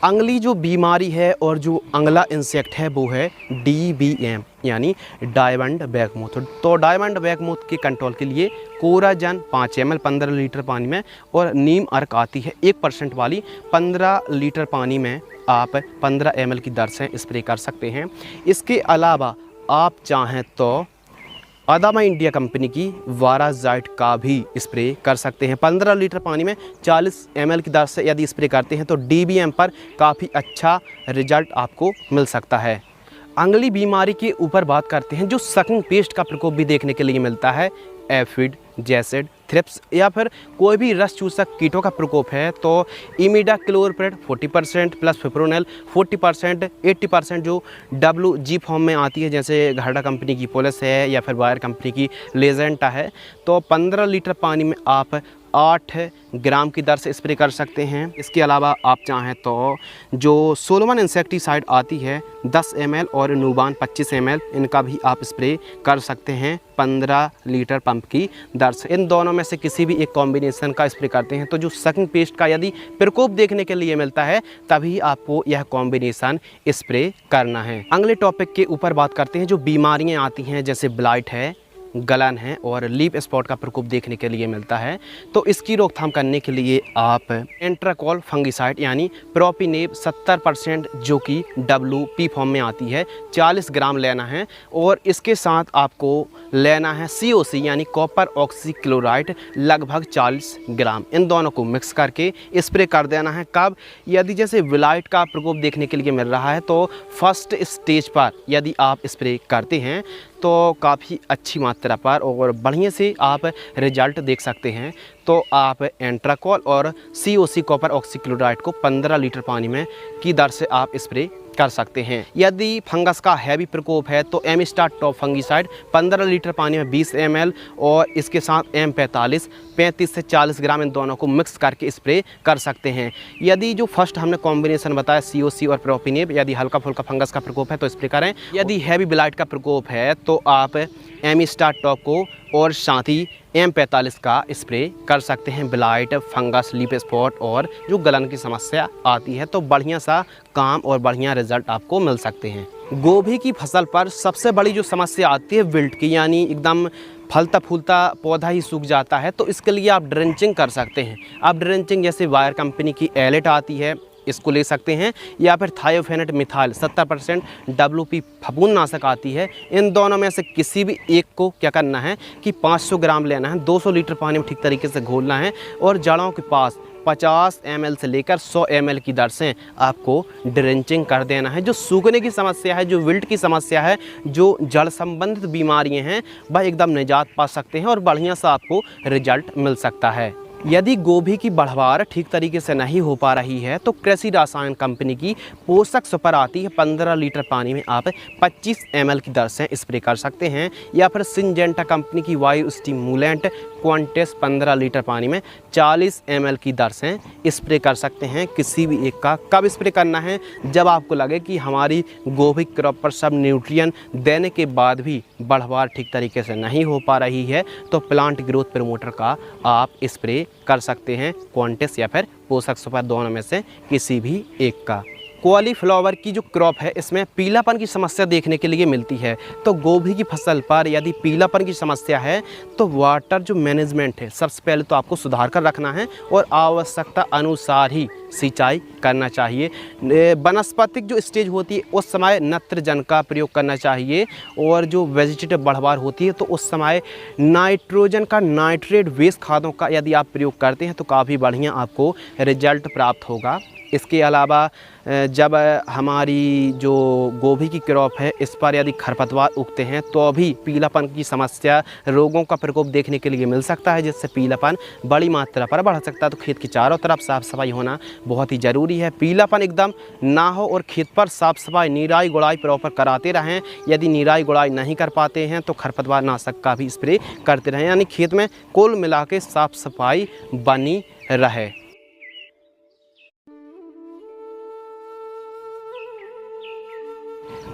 अगली जो बीमारी है और जो अगला इंसेक्ट है वो है DBM यानी डायमंड बैकमोथ। तो डायमंड बैकमोथ के कंट्रोल के लिए कोराजन 5 ml 15 लीटर पानी में और नीम अर्क आती है 1% वाली 15 लीटर पानी में आप 15 ml की दर से स्प्रे कर सकते हैं। इसके अलावा आप चाहें तो अदामा इंडिया कंपनी की वाराजाइट का भी स्प्रे कर सकते हैं। 15 लीटर पानी में 40 ml की दर से यदि स्प्रे करते हैं तो DBM पर काफ़ी अच्छा रिजल्ट आपको मिल सकता है। अगली बीमारी के ऊपर बात करते हैं जो सकिंग पेस्ट का प्रकोप भी देखने के लिए मिलता है। एफिड, जैसिड, थ्रिप्स या फिर कोई भी रस चूसक कीटों का प्रकोप है तो इमिडाक्लोप्रिड 40% प्लस फिप्रोनिल 40%, 80% जो WG फॉर्म में आती है, जैसे घाटा कंपनी की पोलिस है या फिर वायर कंपनी की लेजेंटा है, तो 15 लीटर पानी में आप 8 ग्राम की दर से स्प्रे कर सकते हैं। इसके अलावा आप चाहें तो जो सोलोमन इंसेक्टिसाइड आती है 10 ml और नूबान 25 ml, इनका भी आप स्प्रे कर सकते हैं 15 लीटर पंप की दर से। इन दोनों में से किसी भी एक कॉम्बिनेशन का स्प्रे करते हैं तो जो सकिंग पेस्ट का यदि प्रकोप देखने के लिए मिलता है तभी आपको यह कॉम्बिनेशन स्प्रे करना है। अगले टॉपिक के ऊपर बात करते हैं जो बीमारियाँ आती हैं, जैसे ब्लाइट है, गलन है और लीफ स्पॉट का प्रकोप देखने के लिए मिलता है। तो इसकी रोकथाम करने के लिए आप एंट्राकॉल फंगिसाइड यानी प्रोपिनेब 70% जो कि WP फॉर्म में आती है 40 ग्राम लेना है। और इसके साथ आपको लेना है COC यानी कॉपर ऑक्सीक्लोराइड लगभग 40 ग्राम। इन दोनों को मिक्स करके स्प्रे कर देना है। कब? यदि जैसे विलाइट का प्रकोप देखने के लिए मिल रहा है तो फर्स्ट स्टेज पर यदि आप स्प्रे करते हैं तो काफ़ी अच्छी मात्रा पर और बढ़िया से आप रिजल्ट देख सकते हैं। तो आप एंट्राकॉल और COC कॉपर ऑक्सीक्लोराइड को 15 लीटर पानी में की दर से आप स्प्रे कर सकते हैं। यदि फंगस का हैवी प्रकोप है तो एमिस्टार टॉप फंगिसाइड 15 लीटर पानी में 20 ml और इसके साथ M45 35 से 40 ग्राम इन दोनों को मिक्स करके स्प्रे कर सकते हैं। यदि जो फर्स्ट हमने कॉम्बिनेशन बताया COC और प्रोपिनेब, यदि हल्का फुल्का फंगस का प्रकोप है तो स्प्रे करें। यदि हैवी ब्लाइट का प्रकोप है तो आप एमिस्टार टॉप को और साथ ही M45 का स्प्रे कर सकते हैं। ब्लाइट, फंगस, लीफ स्पॉट और जो गलन की समस्या आती है तो बढ़िया सा काम और बढ़िया रिजल्ट आपको मिल सकते हैं। गोभी की फसल पर सबसे बड़ी जो समस्या आती है विल्ट की, यानी एकदम फलता फूलता पौधा ही सूख जाता है। तो इसके लिए आप ड्रेंचिंग कर सकते हैं। आप ड्रेंचिंग जैसे वायर कंपनी की एलेट आती है इसको ले सकते हैं या फिर थायोफेनेट मिथाइल 70% WP फफूंदनाशक आती है। इन दोनों में से किसी भी एक को क्या करना है कि 500 ग्राम लेना है, 200 लीटर पानी में ठीक तरीके से घोलना है और जड़ों के पास 50 ml से लेकर 100 ml की दर से आपको ड्रेंचिंग कर देना है। जो सूखने की समस्या है, जो विल्ट की समस्या है, जो जड़ संबंधित बीमारियां हैं वह एकदम निजात पा सकते हैं और बढ़िया सा आपको रिजल्ट मिल सकता है। यदि गोभी की बढ़वार ठीक तरीके से नहीं हो पा रही है तो कृषि रसायन कंपनी की पोषक सुपर आती है 15 लीटर पानी में आप 25 ml की दर से स्प्रे कर सकते हैं। या फिर सिंजेंटा कंपनी की वायु स्टिमुलेंट क्वांटेस 15 लीटर पानी में 40 ml की दर से स्प्रे कर सकते हैं। किसी भी एक का कब स्प्रे करना है? जब आपको लगे कि हमारी गोभी क्रॉप पर सब न्यूट्रिएंट देने के बाद भी बढ़वार ठीक तरीके से नहीं हो पा रही है तो प्लांट ग्रोथ प्रमोटर का आप स्प्रे कर सकते हैं। क्वांटेस या फिर पोषक सुपर दोनों में से किसी भी एक का। कॉलीफ्लावर की जो क्रॉप है इसमें पीलापन की समस्या देखने के लिए मिलती है। तो गोभी की फसल पर यदि पीलापन की समस्या है तो वाटर जो मैनेजमेंट है सबसे पहले तो आपको सुधार कर रखना है और आवश्यकता अनुसार ही सिंचाई करना चाहिए। वनस्पतिक जो स्टेज होती है उस समय नत्रजन का प्रयोग करना चाहिए और जो वेजिटेटिव बढ़वार होती है तो उस समय नाइट्रोजन का, नाइट्रेट बेस खादों का यदि आप प्रयोग करते हैं तो काफ़ी बढ़िया आपको रिजल्ट प्राप्त होगा। इसके अलावा जब हमारी जो गोभी की क्रॉप है इस पर यदि खरपतवार उगते हैं तो भी पीलापन की समस्या, रोगों का प्रकोप देखने के लिए मिल सकता है जिससे पीलापन बड़ी मात्रा पर बढ़ सकता है। तो खेत की चारों तरफ साफ़ सफाई होना बहुत ही ज़रूरी है। पीलापन एकदम ना हो और खेत पर साफ़ सफाई, निराई गुड़ाई प्रॉपर कराते रहें। यदि निराई गुड़ाई नहीं कर पाते हैं तो खरपतवार नाशक का भी स्प्रे करते रहें, यानी खेत में कुल मिला के साफ़ सफाई बनी रहे।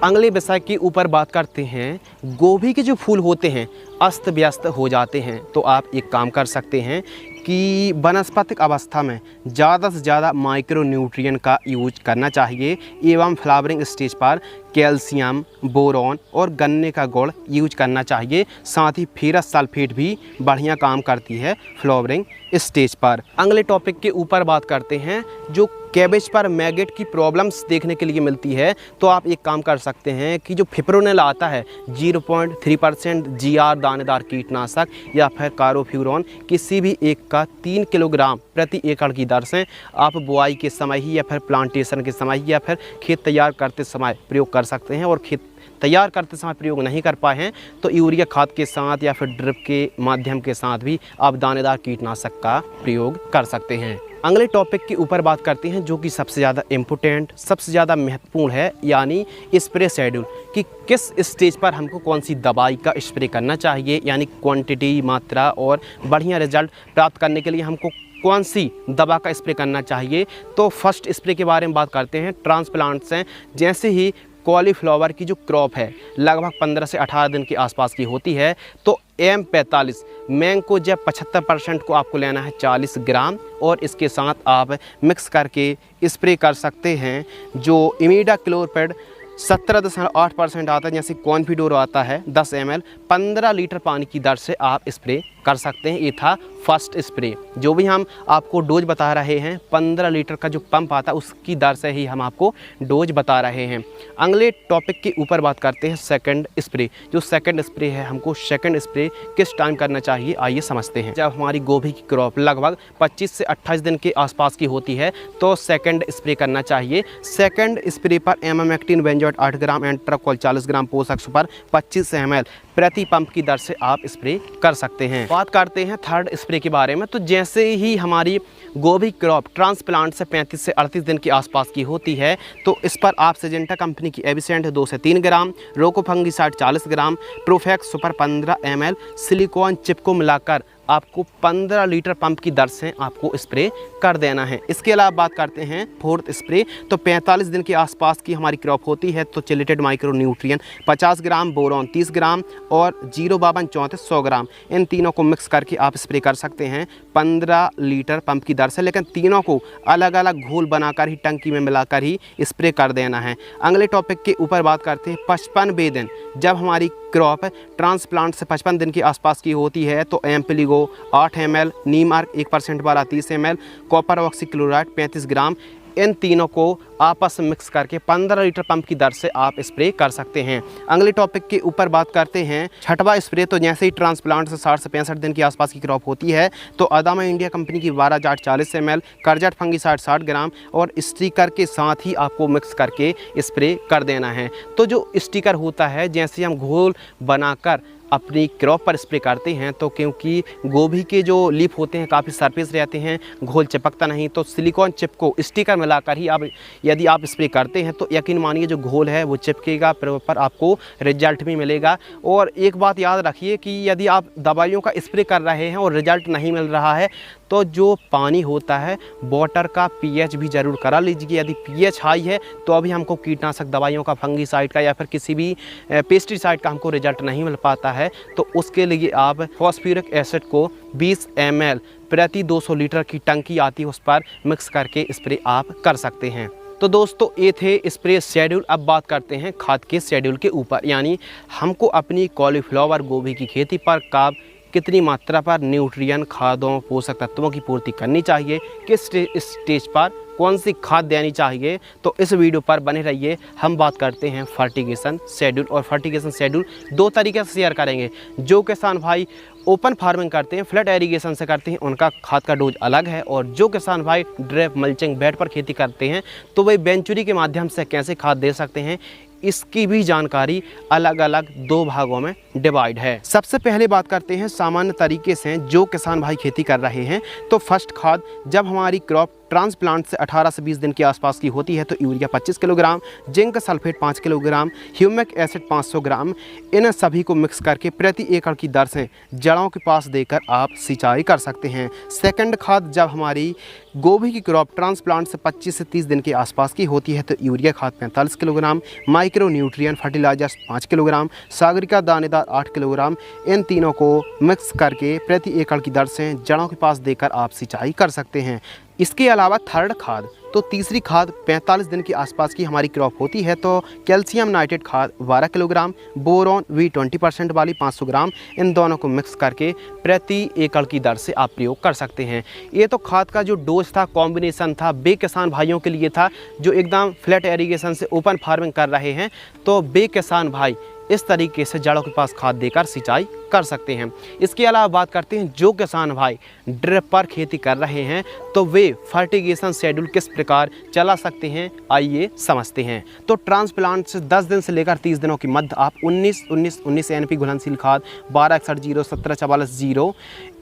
अगले विषय के ऊपर बात करते हैं। गोभी के जो फूल होते हैं अस्त व्यस्त हो जाते हैं तो आप एक काम कर सकते हैं कि वनस्पतिक अवस्था में ज़्यादा से ज़्यादा माइक्रो न्यूट्रिएंट का यूज करना चाहिए एवं फ्लावरिंग स्टेज पर कैल्शियम, बोरॉन और गन्ने का गुड़ यूज करना चाहिए। साथ ही फेरस सल्फेट भी बढ़िया काम करती है फ्लावरिंग स्टेज पर। अगले टॉपिक के ऊपर बात करते हैं। जो कैबेज पर मैगेट की प्रॉब्लम्स देखने के लिए मिलती है तो आप एक काम कर सकते हैं कि जो फिप्रोनिल आता है 0.3% GR दानेदार कीटनाशक या फिर कार्बोफ्यूरॉन किसी भी एक का 3 किलोग्राम प्रति एकड़ की दर से आप बुआई के समय ही या फिर प्लांटेशन के समय ही या फिर खेत तैयार करते समय प्रयोग कर सकते हैं। और खेत तैयार करते समय प्रयोग नहीं कर पाए हैं तो यूरिया खाद के साथ या फिर ड्रिप के माध्यम के साथ भी आप दानेदार कीटनाशक का प्रयोग कर सकते हैं। अगले टॉपिक के ऊपर बात करते हैं जो कि सबसे ज़्यादा इम्पोर्टेंट, सबसे ज़्यादा महत्वपूर्ण है, यानी स्प्रे शेड्यूल कि किस स्टेज पर हमको कौन सी दवाई का स्प्रे करना चाहिए, यानी क्वांटिटी, मात्रा और बढ़िया रिजल्ट प्राप्त करने के लिए हमको कौन सी दवा का स्प्रे करना चाहिए। तो फर्स्ट स्प्रे के बारे में बात करते हैं। ट्रांसप्लांट्स हैं, जैसे ही कॉलीफ्लावर की जो क्रॉप है लगभग 15 से 18 दिन के आसपास की होती है तो M45 मैंकोजेब 75% को आपको लेना है 40 ग्राम और इसके साथ आप मिक्स करके स्प्रे कर सकते हैं। जो इमिडाक्लोप्रिड 17.8% आता है, जैसे कॉन्फिडोर आता है 10 ml 15 लीटर पानी की दर से आप स्प्रे कर सकते हैं। ये था फर्स्ट स्प्रे। जो भी हम आपको डोज बता रहे हैं 15 लीटर का जो पंप आता है उसकी दर से ही हम आपको डोज बता रहे हैं। अगले टॉपिक के ऊपर बात करते हैं सेकंड स्प्रे। जो सेकंड स्प्रे है, हमको सेकंड स्प्रे किस टाइम करना चाहिए आइए समझते हैं। जब हमारी गोभी की क्रॉप लगभग 25 से 28 दिन के आसपास की होती है तो सेकंड स्प्रे करना चाहिए। सेकंड स्प्रे पर एमामेक्टिन बेंजोएट 8 ग्राम, एंट्राक्वल 40 ग्राम, पोषक सुपर 25 ml प्रति पंप की दर से आप स्प्रे कर सकते हैं। बात करते हैं थर्ड स्प्रे के बारे में। तो जैसे ही हमारी गोभी क्रॉप ट्रांसप्लांट से 35 से 38 दिन के आसपास की होती है तो इस पर आप सिजेंटा कंपनी की एविसेंट 2 से 3 gram, Roko fungicide 40 gram, Profex super 15 ml, silicon chip को मिलाकर आपको 15 लीटर पंप की दर से आपको स्प्रे कर देना है। इसके अलावा बात करते हैं फोर्थ स्प्रे। तो 45 दिन के आसपास की हमारी क्रॉप होती है तो चिलेटेड माइक्रो न्यूट्रिएंट 50 ग्राम, बोरॉन 30 ग्राम और 052 34 100 ग्राम, इन तीनों को मिक्स करके आप स्प्रे कर सकते हैं 15 लीटर पंप की दर से। लेकिन तीनों को अलग अलग घोल बनाकर ही टंकी में मिलाकर ही स्प्रे कर देना है। अगले टॉपिक के ऊपर बात करते हैं 55वें दिन। जब हमारी क्रॉप ट्रांसप्लांट से 55 दिन के आसपास की होती है तो एम्पलीगो 8 ml, नीमार्क 1% वाला 30 ml, कॉपर ऑक्सीक्लोराइड 35 ग्राम, इन तीनों को आपस में मिक्स करके 15 लीटर पंप की दर से आप स्प्रे कर सकते हैं। अगले टॉपिक के ऊपर बात करते हैं छठवां स्प्रे। तो जैसे ही ट्रांसप्लांट से 60 से 65 दिन के आसपास की क्रॉप होती है तो अदामा इंडिया कंपनी की 12 जाट 40 ml, करजट फंगिसाइड 60 ग्राम और स्टिकर के साथ ही आपको मिक्स करके स्प्रे कर देना है। तो जो स्टिकर होता है, जैसे हम घोल बनाकर अपनी क्रॉप पर स्प्रे करते हैं तो क्योंकि गोभी के जो लीफ होते हैं काफ़ी सरफेस रहते हैं, घोल चिपकता नहीं, तो सिलिकॉन चिप को स्टिकर मिलाकर ही आप यदि आप स्प्रे करते हैं तो यकीन मानिए जो घोल है वो चिपकेगा, पर आपको रिजल्ट भी मिलेगा। और एक बात याद रखिए कि यदि आप दवाइयों का स्प्रे कर रहे हैं और रिजल्ट नहीं मिल रहा है तो जो पानी होता है वाटर का पीएच भी ज़रूर करा लीजिए। यदि पीएच हाई है तो अभी हमको कीटनाशक दवाइयों का, फंगीसाइड का या फिर किसी भी पेस्टिसाइड का हमको रिजल्ट नहीं मिल पाता है तो उसके लिए आप फॉस्फोरिक एसिड को 20 ml प्रति 200 लीटर की टंकी आती है उस पर मिक्स करके स्प्रे आप कर सकते हैं। तो दोस्तों ये थे स्प्रे शेड्यूल। अब बात करते हैं खाद के शेड्यूल के ऊपर, यानी हमको अपनी कॉलीफ्लावर गोभी की खेती पर कब कितनी मात्रा पर न्यूट्रिएंट, खादों, पोषक तत्वों की पूर्ति करनी चाहिए, किस स्टेज पर कौन सी खाद देनी चाहिए, तो इस वीडियो पर बने रहिए। हम बात करते हैं फर्टिगेशन शेड्यूल। और फर्टिगेशन शेड्यूल 2 तरीके से शेयर करेंगे। जो किसान भाई ओपन फार्मिंग करते हैं, फ्लड एरीगेशन से करते हैं, उनका खाद का डोज अलग है। और जो किसान भाई ड्रिप, मल्चिंग, बेड पर खेती करते हैं तो वे बेंचुरी के माध्यम से कैसे खाद दे सकते हैं, इसकी भी जानकारी अलग अलग 2 भागों में डिवाइड है। सबसे पहले बात करते हैं सामान्य तरीके से जो किसान भाई खेती कर रहे हैं। तो फर्स्ट खाद, जब हमारी क्रॉप ट्रांसप्लांट से 18 से 20 दिन के आसपास की होती है तो urea 25 kilogram, zinc sulphate 5 kilogram, humic acid 500 ग्राम, इन सभी को मिक्स करके प्रति एकड़ की दर से जड़ों के पास देकर आप सिंचाई कर सकते हैं। सेकंड खाद, जब हमारी गोभी की क्रॉप ट्रांसप्लांट से 25 से 30 दिन के आसपास की होती है तो यूरिया खाद 45 kilogram, micro nutrient fertilisers 5 kilogram, Sagarika दानेदार 8 किलोग्राम, इन तीनों को मिक्स करके प्रति एकड़ की दर से जड़ों के पास देकर आप सिंचाई कर सकते हैं। इसके अलावा थर्ड खाद, तो तीसरी खाद 45 दिन के आसपास की हमारी क्रॉप होती है तो कैल्शियम नाइट्रेट खाद 12 किलोग्राम, बोरॉन V20% वाली 500 ग्राम, इन दोनों को मिक्स करके प्रति एकड़ की दर से आप प्रयोग कर सकते हैं। ये तो खाद का जो डोज था, कॉम्बिनेशन था, बे किसान भाइयों के लिए था जो एकदम फ्लैट एरीगेशन से ओपन फार्मिंग कर रहे हैं। तो बे किसान भाई इस तरीके से जड़ों के पास खाद देकर सिंचाई कर सकते हैं। इसके अलावा बात करते हैं जो किसान भाई ड्रिप पर खेती कर रहे हैं तो वे फर्टिगेशन शेड्यूल किस प्रकार चला सकते हैं, आइए समझते हैं। तो ट्रांसप्लांट से 10 दिन से लेकर 30 दिनों की मध्य आप 19 NP घुलनशील खाद, 1261 1744 0,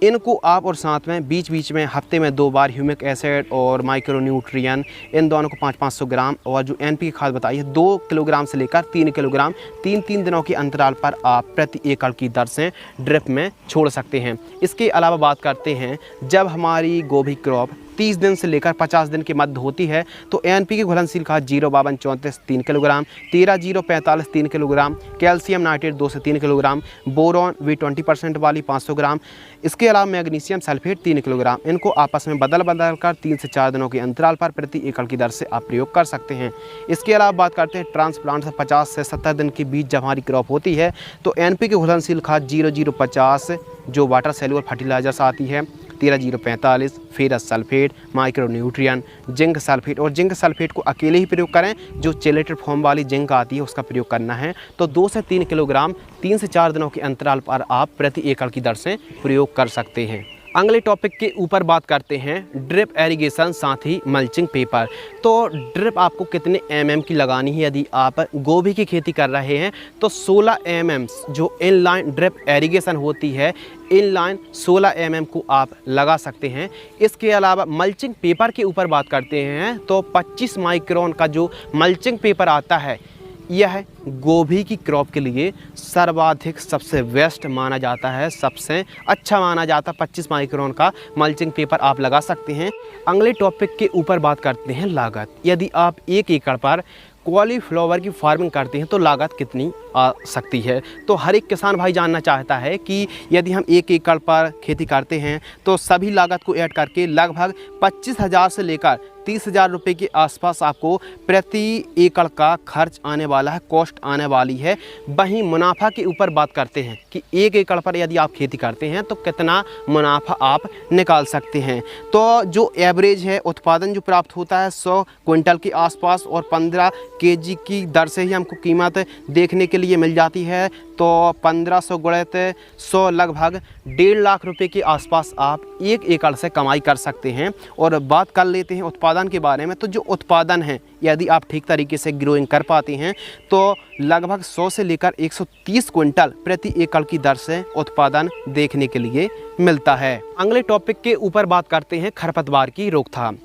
इनको आप और साथ में बीच बीच में हफ्ते में 2 बार ह्यूमिक एसिड और माइक्रो न्यूट्रिएंट, इन दोनों को 500 ग्राम, और जो NP की खाद बताई है 2 किलोग्राम से लेकर 3 किलोग्राम 3 दिनों के अंतराल पर आप प्रति एकड़ की दर से ड्रिप में छोड़ सकते हैं। इसके अलावा बात करते हैं जब हमारी गोभी क्रॉप 30 दिन से लेकर 50 दिन के मध्य होती है। तो NPK घुलनशील खाद 05234 3 किलोग्राम, 13045 3 किलोग्राम, कैल्शियम नाइट्रेट 2 से 3 किलोग्राम, बोरॉन V20% वाली 500 ग्राम, इसके अलावा मैग्नीशियम सल्फेट 3 किलोग्राम। इनको आपस में बदल कर 3 से 4 दिनों के अंतराल पर प्रति एकड़ की दर से आप प्रयोग कर सकते हैं। इसके अलावा बात करते हैं ट्रांसप्लांट से 50 से 70 दिन के बीच जब हमारी क्रॉप होती है तो NPK घुलनशील खाद 0050 जो वाटर सेल्युलर फर्टिलाइजर्स आती है, 13045 फेरस सल्फेट, माइक्रोन्यूट्रियन, जिंक सल्फेट, और जिंक सल्फेट को अकेले ही प्रयोग करें, जो चेलेटेड फॉर्म वाली जिंक आती है उसका प्रयोग करना है। तो 2 से 3 किलोग्राम 3 से 4 दिनों के अंतराल पर आप प्रति एकड़ की दर से प्रयोग कर सकते हैं। अगले टॉपिक के ऊपर बात करते हैं ड्रिप एरीगेशन साथ ही मल्चिंग पेपर। तो ड्रिप आपको कितने mm की लगानी है? यदि आप गोभी की खेती कर रहे हैं तो 16 mm जो इनलाइन ड्रिप एरीगेशन होती है, इनलाइन 16 mm को आप लगा सकते हैं। इसके अलावा मल्चिंग पेपर के ऊपर बात करते हैं तो 25 माइक्रोन का जो मल्चिंग पेपर आता है यह गोभी की क्रॉप के लिए सर्वाधिक सबसे बेस्ट माना जाता है, सबसे अच्छा माना जाता है। 25 माइक्रोन का मल्चिंग पेपर आप लगा सकते हैं। अगले टॉपिक के ऊपर बात करते हैं लागत। यदि आप 1 एकड़ पर कॉलीफ्लावर की फार्मिंग करते हैं तो लागत कितनी आ सकती है? तो हर एक किसान भाई जानना चाहता है कि यदि हम 1 एकड़ पर खेती करते हैं तो सभी लागत को ऐड करके लगभग 25,000 से लेकर 30,000 रुपये के आसपास आपको प्रति एकड़ का खर्च आने वाला है, कॉस्ट आने वाली है। वहीं मुनाफा के ऊपर बात करते हैं कि 1 एकड़ पर यदि आप खेती करते हैं तो कितना मुनाफा आप निकाल सकते हैं। तो जो एवरेज है उत्पादन जो प्राप्त होता है 100 क्विंटल के आसपास, और 15 kg की दर से ही हमको कीमत देखने के लिए मिल जाती है। तो 1500 गुणित 100 लगभग 1.5 लाख रुपए के आसपास आप 1 एकड़ से कमाई कर सकते हैं। और बात कर लेते हैं उत्पादन के बारे में। तो जो उत्पादन है यदि आप ठीक तरीके से ग्रोइंग कर पाते हैं तो लगभग 100 से लेकर 130 क्विंटल प्रति एकड़ की दर से उत्पादन देखने के लिए मिलता है। अगले टॉपिक के ऊपर बात करते हैं खरपतवार की रोकथाम।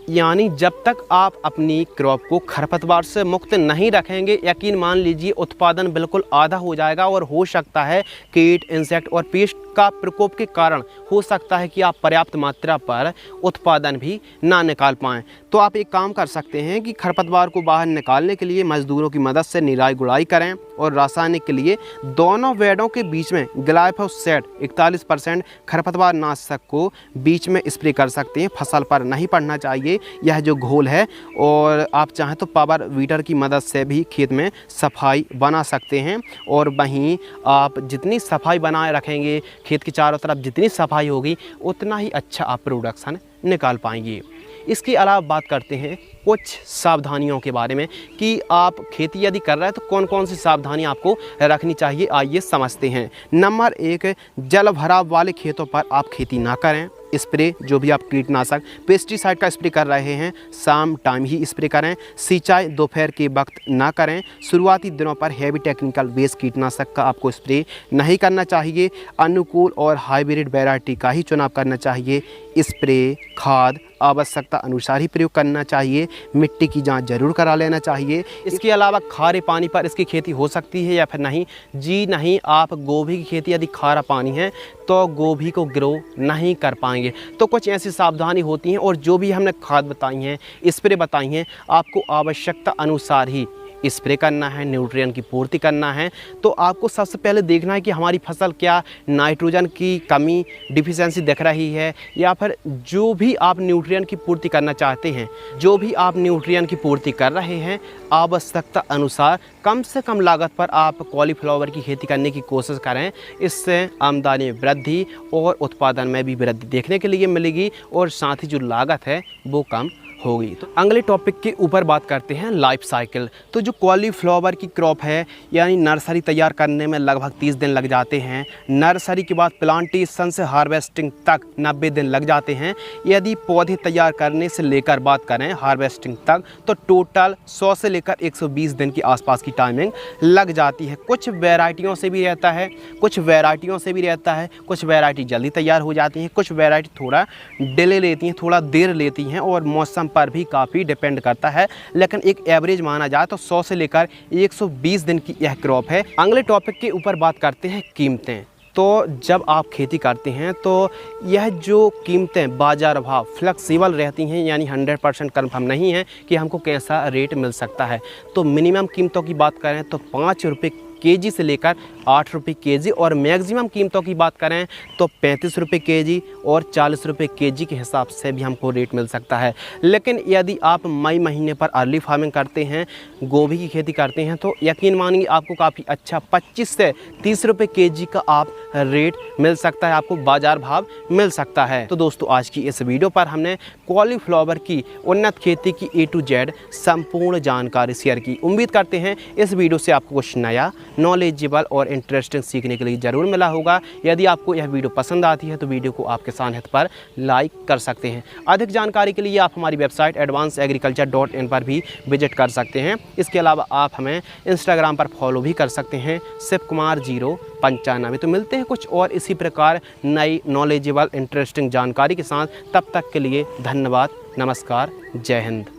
यानी जब तक आप अपनी क्रॉप को खरपतवार से मुक्त नहीं रखेंगे, यकीन मान लीजिए उत्पादन बिल्कुल आधा हो जाएगा। और हो सकता है कीट, इंसेक्ट और पेस्ट का प्रकोप के कारण हो सकता है कि आप पर्याप्त मात्रा पर उत्पादन भी ना निकाल पाएँ। तो आप एक काम कर सकते हैं कि खरपतवार को बाहर निकालने के लिए मजदूरों की मदद से निराई गुड़ाई करें, और रासायनिक के लिए दोनों वेडों के बीच में ग्लाइफोसेट 41% खरपतवार नाशक को बीच में स्प्रे कर सकते हैं। फसल पर नहीं पड़ना चाहिए यह जो घोल है। और आप चाहें तो पावर वीडर की मदद से भी खेत में सफाई बना सकते हैं। और वहीं आप जितनी सफाई बनाए रखेंगे, खेत के चारों तरफ जितनी सफाई होगी उतना ही अच्छा आप प्रोडक्शन निकाल पाएंगे। इसके अलावा बात करते हैं कुछ सावधानियों के बारे में कि आप खेती यदि कर रहे हैं तो कौन कौन सी सावधानी आपको रखनी चाहिए, आइए समझते हैं। नंबर 1, जल भराव वाले खेतों पर आप खेती ना करें। स्प्रे जो भी आप कीटनाशक पेस्टिसाइड का स्प्रे कर रहे हैं शाम टाइम ही स्प्रे करें। सिंचाई दोपहर के वक्त ना करें। शुरुआती दिनों पर हैवी टेक्निकल बेस कीटनाशक का आपको स्प्रे नहीं करना चाहिए। अनुकूल और हाइब्रिड वैरायटी का ही चुनाव करना चाहिए। स्प्रे खाद आवश्यकता अनुसार ही प्रयोग करना चाहिए। मिट्टी की जांच जरूर करा लेना चाहिए। इसके अलावा खारे पानी पर इसकी खेती हो सकती है या फिर नहीं? जी नहीं। आप गोभी की खेती यदि खारा पानी है तो गोभी को ग्रो नहीं कर पाएंगे। तो कुछ ऐसी सावधानी होती हैं। और जो भी हमने खाद बताई हैं, स्प्रे बताई हैं, आपको आवश्यकता अनुसार ही स्प्रे करना है, न्यूट्रिएंट की पूर्ति करना है। तो आपको सबसे पहले देखना है कि हमारी फसल क्या नाइट्रोजन की कमी डिफिशियंसी दिख रही है, या फिर जो भी आप न्यूट्रिएंट की पूर्ति करना चाहते हैं, जो भी आप न्यूट्रिएंट की पूर्ति कर रहे हैं, आवश्यकता अनुसार कम से कम लागत पर आप कॉलीफ्लावर की खेती करने की कोशिश करें। इससे आमदनी में वृद्धि और उत्पादन में भी वृद्धि देखने के लिए मिलेगी, और साथ ही जो लागत है वो कम होगी। तो अगले टॉपिक के ऊपर बात करते हैं लाइफ साइकिल। तो जो कॉलीफ्लावर की क्रॉप है, यानी नर्सरी तैयार करने में लगभग 30 दिन लग जाते हैं। नर्सरी के बाद प्लांटेशन से हार्वेस्टिंग तक 90 दिन लग जाते हैं। यदि पौधे तैयार करने से लेकर बात करें हार्वेस्टिंग तक तो टोटल 100 से लेकर 120 दिन की आसपास की टाइमिंग लग जाती है। कुछ वैरायटियों से भी रहता है, कुछ वैरायटी जल्दी तैयार हो जाती हैं, कुछ वैरायटी थोड़ा डिले लेती हैं, थोड़ा देर लेती हैं, और मौसम पर भी काफ़ी डिपेंड करता है। लेकिन एक एवरेज माना जाए तो 100 से लेकर 120 दिन की यह क्रॉप है। अगले टॉपिक के ऊपर बात करते हैं कीमतें। तो जब आप खेती करते हैं तो यह जो कीमतें बाज़ार भाव फ्लेक्सिबल रहती हैं, यानी 100% कन्फर्म नहीं है कि हमको कैसा रेट मिल सकता है। तो मिनिमम कीमतों की बात करें तो 5 रुपये केजी से लेकर 8 रुपये केजी, और मैक्सिमम कीमतों की बात करें तो 35 रुपये केजी और 40 रुपये केजी के हिसाब से भी हमको रेट मिल सकता है। लेकिन यदि आप मई महीने पर अर्ली फार्मिंग करते हैं, गोभी की खेती करते हैं, तो यकीन मानिए आपको काफ़ी अच्छा 25 से 30 रुपये केजी का आप रेट मिल सकता है, आपको बाज़ार भाव मिल सकता है। तो दोस्तों आज की इस वीडियो पर हमने कॉलीफ्लावर की उन्नत खेती की A to Z संपूर्ण जानकारी शेयर की। उम्मीद करते हैं इस वीडियो से आपको कुछ नया, नॉलेजेबल और इंटरेस्टिंग सीखने के लिए ज़रूर मिला होगा। यदि आपको यह वीडियो पसंद आती है तो वीडियो को आप किसान हित पर लाइक कर सकते हैं। अधिक जानकारी के लिए आप हमारी वेबसाइट advanceagriculture.in पर भी विजिट कर सकते हैं। इसके अलावा आप हमें इंस्टाग्राम पर फॉलो भी कर सकते हैं, शिवकुमार 095। तो मिलते हैं कुछ और इसी प्रकार नई नॉलेजेबल इंटरेस्टिंग जानकारी के साथ। तब तक के लिए धन्यवाद, नमस्कार, जय हिंद।